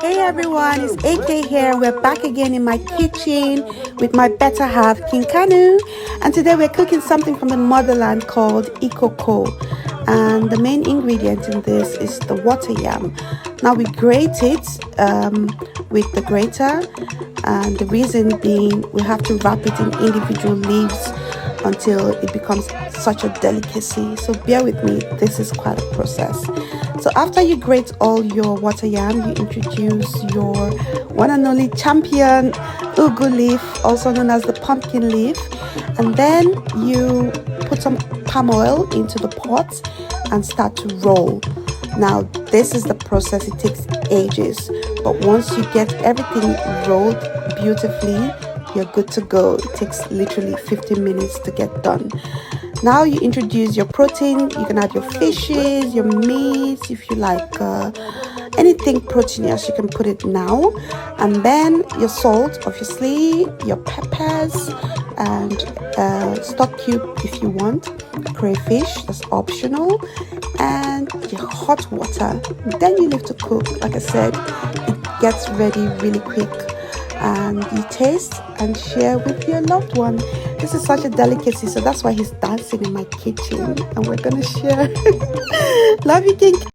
Hey everyone, it's AK here. We're back again in my kitchen with my better half, King Kanu. And today we're cooking something from the motherland called Ikoko. And the main ingredient in this is the water yam. Now we grate it with the grater. And the reason being, we have to wrap it in individual leaves until it becomes such a delicacy. So bear with me, this is quite a process. So after you grate all your water yam, you introduce your one and only champion ugu leaf, also known as the pumpkin leaf, and then you put some palm oil into the pot and start to roll. Now this is the process. It takes ages, but once you get everything rolled beautifully, you're good to go. It takes literally 15 minutes to get done. Now you introduce your protein. You can add your fishes, your meats, if you like anything proteinous, you can put it now. And then your salt, obviously, your peppers, and stock cube if you want, crayfish, that's optional, and your hot water. Then you leave to cook. Like I said, it gets ready really quick. And you taste and share with your loved one. This is such a delicacy, so that's why he's dancing in my kitchen and we're gonna share. Love you, King.